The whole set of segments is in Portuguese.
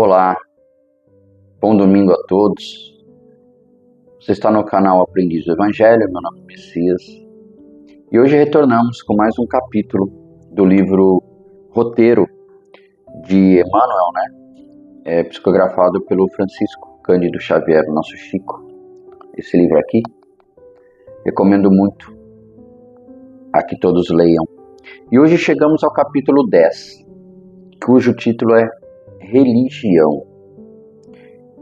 Olá, bom domingo a todos. Você está no canal Aprendiz do Evangelho, meu nome é Messias. E hoje retornamos com mais um capítulo do livro Roteiro de Emmanuel, psicografado pelo Francisco Cândido Xavier, nosso Chico. Esse livro aqui, recomendo muito a que todos leiam. E hoje chegamos ao capítulo 10, cujo título é Religião.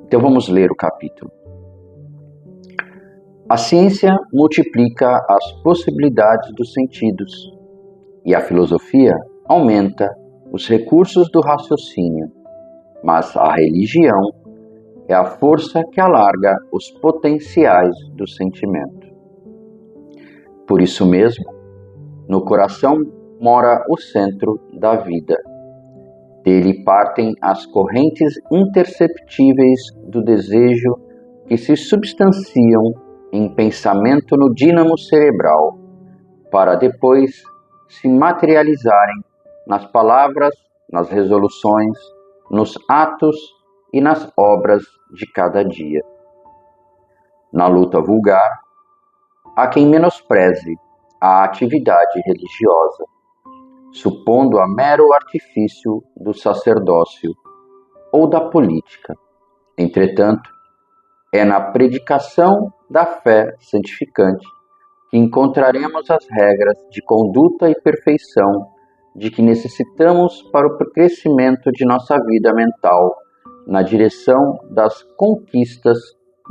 Então vamos ler o capítulo. A ciência multiplica as possibilidades dos sentidos e a filosofia aumenta os recursos do raciocínio, mas a religião é a força que alarga os potenciais do sentimento. Por isso mesmo, no coração mora o centro da vida. Dele partem as correntes imperceptíveis do desejo que se substanciam em pensamento no dínamo cerebral, para depois se materializarem nas palavras, nas resoluções, nos atos e nas obras de cada dia. Na luta vulgar, há quem menospreze a atividade religiosa, supondo-a mero artifício do sacerdócio ou da política. Entretanto, é na predicação da fé santificante que encontraremos as regras de conduta e perfeição de que necessitamos para o crescimento de nossa vida mental na direção das conquistas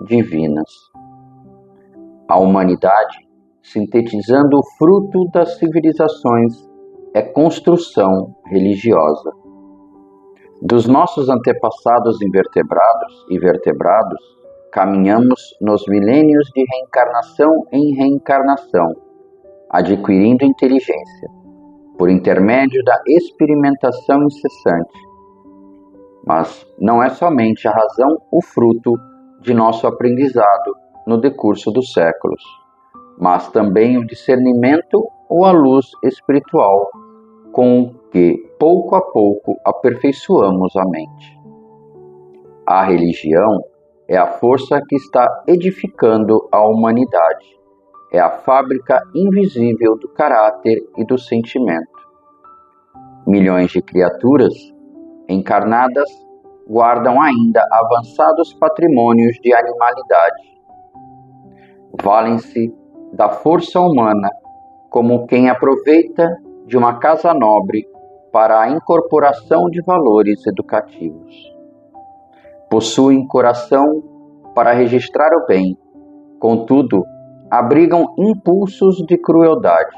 divinas. A humanidade, sintetizando o fruto das civilizações, é construção religiosa. Dos nossos antepassados invertebrados e vertebrados, caminhamos nos milênios de reencarnação em reencarnação, adquirindo inteligência, por intermédio da experimentação incessante. Mas não é somente a razão o fruto de nosso aprendizado no decurso dos séculos, mas também o discernimento ou a luz espiritual com que, pouco a pouco, aperfeiçoamos a mente. A religião é a força que está edificando a humanidade. É a fábrica invisível do caráter e do sentimento. Milhões de criaturas encarnadas guardam ainda avançados patrimônios de animalidade. Valem-se da força humana como quem aproveita de uma casa nobre para a incorporação de valores educativos. Possuem coração para registrar o bem, contudo, abrigam impulsos de crueldade,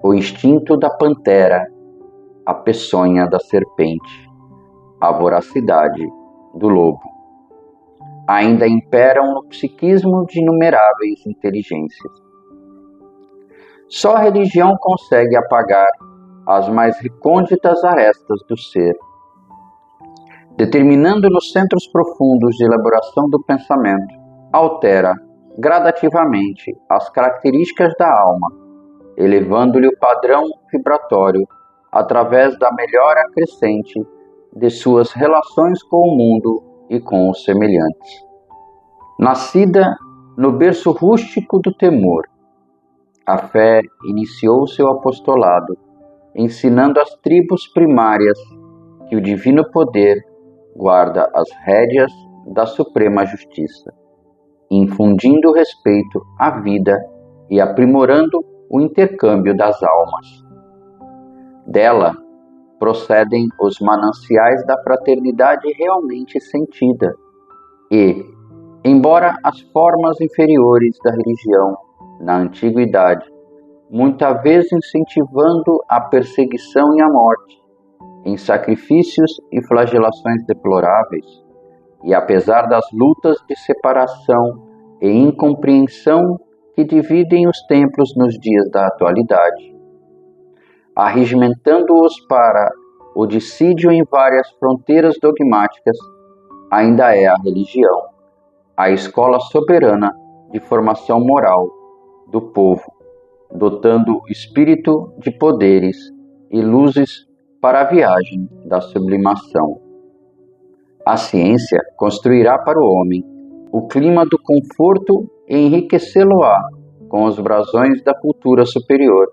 o instinto da pantera, a peçonha da serpente, a voracidade do lobo. Ainda imperam no psiquismo de inumeráveis inteligências. Só a religião consegue apagar as mais recônditas arestas do ser, determinando nos centros profundos de elaboração do pensamento, altera gradativamente as características da alma, elevando-lhe o padrão vibratório através da melhora crescente de suas relações com o mundo e com os semelhantes. Nascida no berço rústico do temor, a fé iniciou seu apostolado, ensinando às tribos primárias que o divino poder guarda as rédeas da suprema justiça, infundindo respeito à vida e aprimorando o intercâmbio das almas. Dela procedem os mananciais da fraternidade realmente sentida e, embora as formas inferiores da religião na antiguidade, muitas vezes incentivando a perseguição e a morte, em sacrifícios e flagelações deploráveis, e apesar das lutas de separação e incompreensão que dividem os templos nos dias da atualidade, arregimentando-os para o dissídio em várias fronteiras dogmáticas, ainda é a religião, a escola soberana de formação moral do povo, dotando o espírito de poderes e luzes para a viagem da sublimação. A ciência construirá para o homem o clima do conforto e enriquecê-lo-á com os brasões da cultura superior.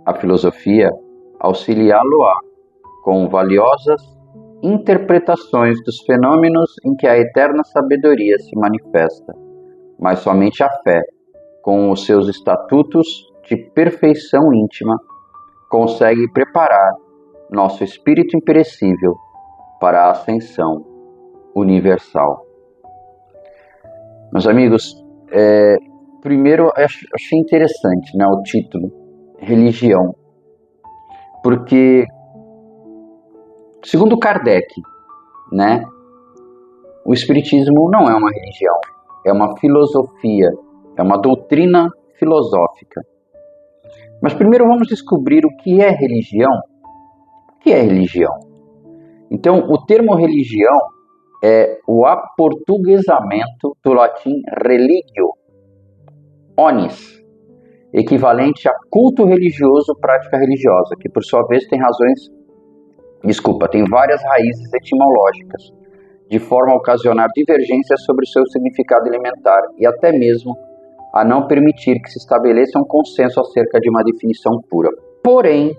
A filosofia auxiliá-lo-á com valiosas interpretações dos fenômenos em que a eterna sabedoria se manifesta, mas somente a fé, com os seus estatutos de perfeição íntima, consegue preparar nosso espírito imperecível para a ascensão universal. Meus amigos, primeiro achei interessante, né, o título, religião, porque, segundo Kardec, né, o Espiritismo não é uma religião, é uma filosofia, é uma doutrina filosófica. Mas primeiro vamos descobrir o que é religião. O que é religião? Então, o termo religião é o aportuguesamento do latim religio, onis, equivalente a culto religioso, prática religiosa, que por sua vez tem várias raízes etimológicas, de forma a ocasionar divergências sobre o seu significado elementar e até mesmo a não permitir que se estabeleça um consenso acerca de uma definição pura. Porém,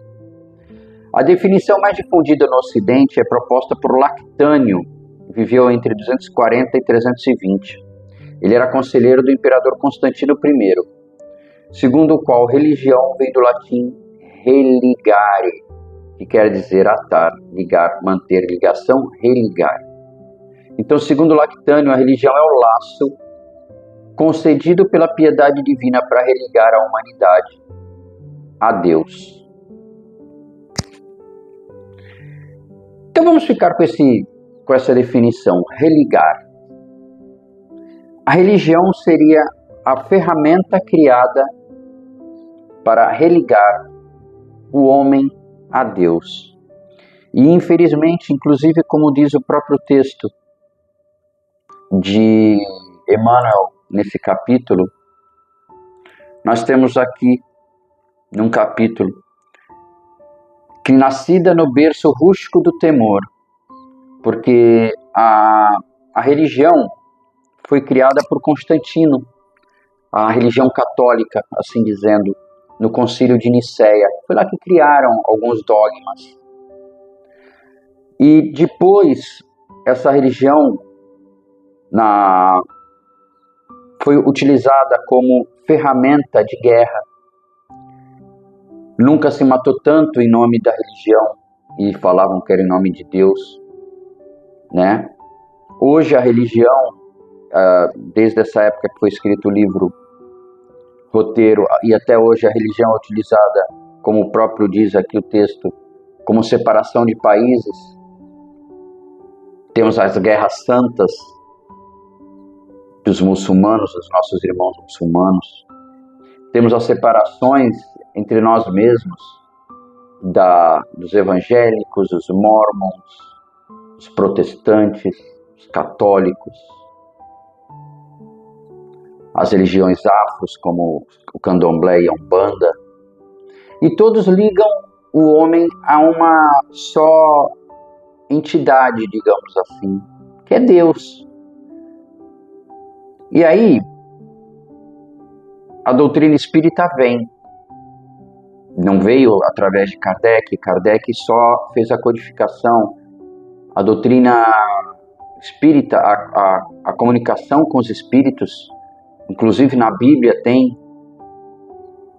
a definição mais difundida no Ocidente é proposta por Lactânio, que viveu entre 240 e 320. Ele era conselheiro do imperador Constantino I, segundo o qual religião vem do latim religare, que quer dizer atar, ligar, manter, ligação, religar. Então, segundo Lactânio, a religião é o laço concedido pela piedade divina para religar a humanidade a Deus. Então vamos ficar com essa definição, religar. A religião seria a ferramenta criada para religar o homem a Deus. E infelizmente, inclusive como diz o próprio texto de Emmanuel, nesse capítulo, nós temos aqui, num capítulo, que nascida no berço rústico do temor, porque a religião foi criada por Constantino, a religião católica, assim dizendo, no Concílio de Nicéia. Foi lá que criaram alguns dogmas. E depois, essa religião foi utilizada como ferramenta de guerra. Nunca se matou tanto em nome da religião e falavam que era em nome de Deus, né? Hoje a religião, desde essa época que foi escrito o livro Roteiro, e até hoje a religião é utilizada, como o próprio diz aqui o texto, como separação de países. Temos as guerras santas dos muçulmanos, dos nossos irmãos muçulmanos. Temos as separações entre nós mesmos, dos evangélicos, os mormons, os protestantes, os católicos, as religiões afros, como o candomblé e a umbanda. E todos ligam o homem a uma só entidade, digamos assim, que é Deus. E aí, a doutrina espírita vem. Não veio através de Kardec. Kardec só fez a codificação. A doutrina espírita, a comunicação com os espíritos, inclusive na Bíblia tem.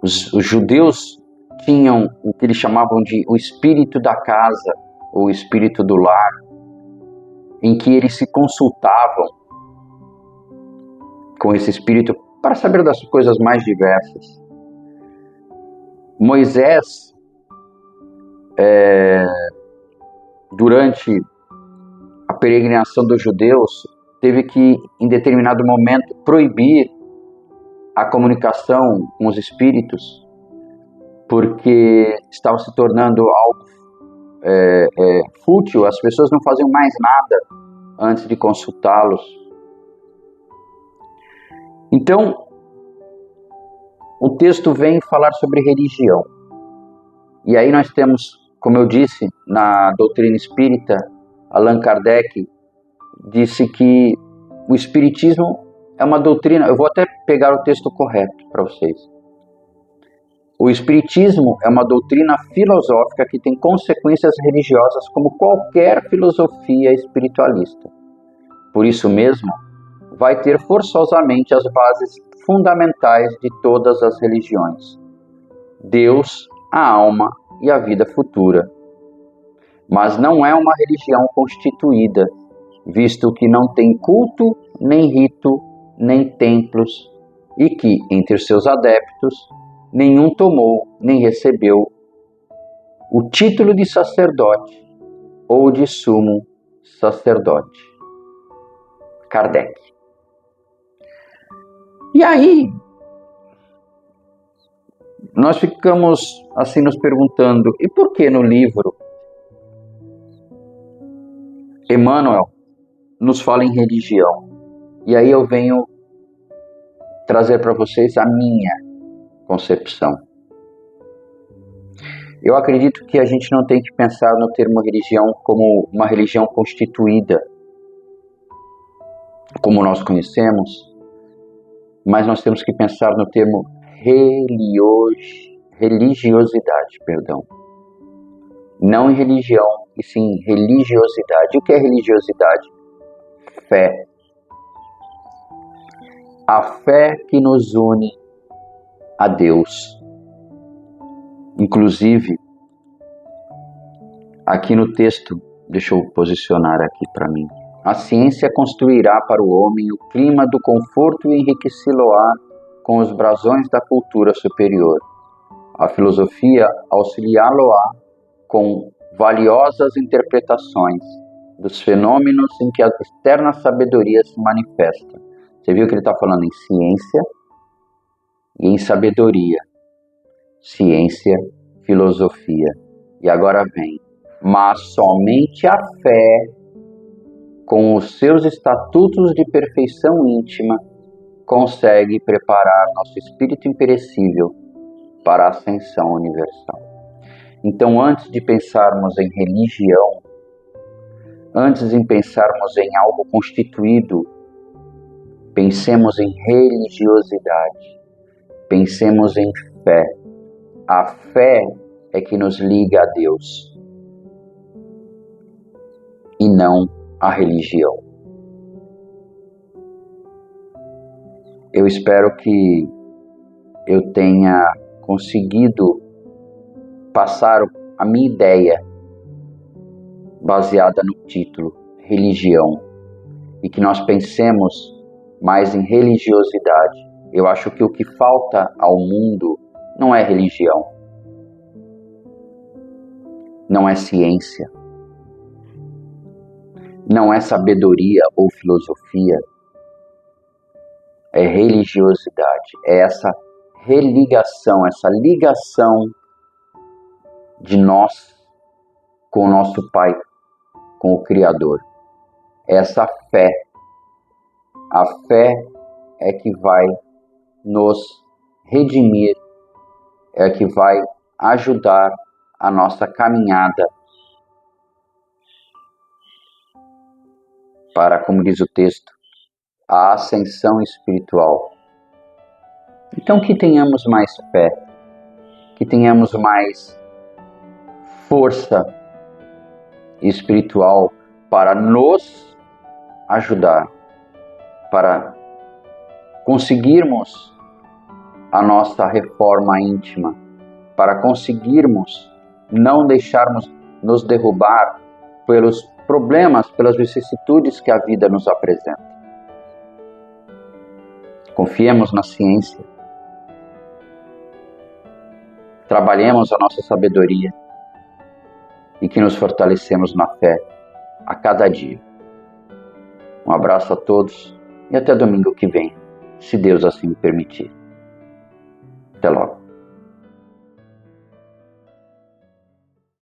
Os judeus tinham o que eles chamavam de o espírito da casa, ou o espírito do lar, em que eles se consultavam com esse espírito para saber das coisas mais diversas. Moisés, durante a peregrinação dos judeus, teve que, em determinado momento, proibir a comunicação com os espíritos, porque estava se tornando algo fútil, as pessoas não faziam mais nada antes de consultá-los. Então, o texto vem falar sobre religião. E aí nós temos, como eu disse, na doutrina espírita, Allan Kardec disse que o Espiritismo é uma doutrina. Eu vou até pegar o texto correto para vocês. O Espiritismo é uma doutrina filosófica que tem consequências religiosas como qualquer filosofia espiritualista. Por isso mesmo, vai ter forçosamente as bases fundamentais de todas as religiões: Deus, a alma e a vida futura. Mas não é uma religião constituída, visto que não tem culto, nem rito, nem templos, e que, entre seus adeptos, nenhum tomou nem recebeu o título de sacerdote ou de sumo sacerdote. Kardec. E aí, nós ficamos assim nos perguntando, e por que no livro Emmanuel nos fala em religião? E aí eu venho trazer para vocês a minha concepção. Eu acredito que a gente não tem que pensar no termo religião como uma religião constituída, como nós conhecemos, mas nós temos que pensar no termo religiosidade, não em religião, e sim religiosidade. O que é religiosidade? Fé. A fé que nos une a Deus. Inclusive, aqui no texto, deixa eu posicionar aqui para mim. A ciência construirá para o homem o clima do conforto e enriquecê-lo-á com os brasões da cultura superior. A filosofia auxiliá-lo-á com valiosas interpretações dos fenômenos em que a externa sabedoria se manifesta. Você viu que ele está falando em ciência e em sabedoria. Ciência, filosofia. E agora vem, mas somente a fé, com os seus estatutos de perfeição íntima, consegue preparar nosso espírito imperecível para a ascensão universal. Então, antes de pensarmos em religião, antes de pensarmos em algo constituído, pensemos em religiosidade, pensemos em fé. A fé é que nos liga a Deus e não a religião. Eu espero que eu tenha conseguido passar a minha ideia baseada no título, religião, e que nós pensemos mais em religiosidade. Eu acho que o que falta ao mundo não é religião, não é ciência, não é sabedoria ou filosofia, é religiosidade, é essa religação, essa ligação de nós com o nosso Pai, com o Criador. Essa fé, a fé é que vai nos redimir, é que vai ajudar a nossa caminhada para, como diz o texto, a ascensão espiritual. Então que tenhamos mais fé, que tenhamos mais força espiritual para nos ajudar, para conseguirmos a nossa reforma íntima, para conseguirmos não deixarmos nos derrubar pelos problemas, pelas vicissitudes que a vida nos apresenta. Confiemos na ciência, trabalhemos a nossa sabedoria e que nos fortalecemos na fé a cada dia. Um abraço a todos e até domingo que vem, se Deus assim me permitir. Até logo.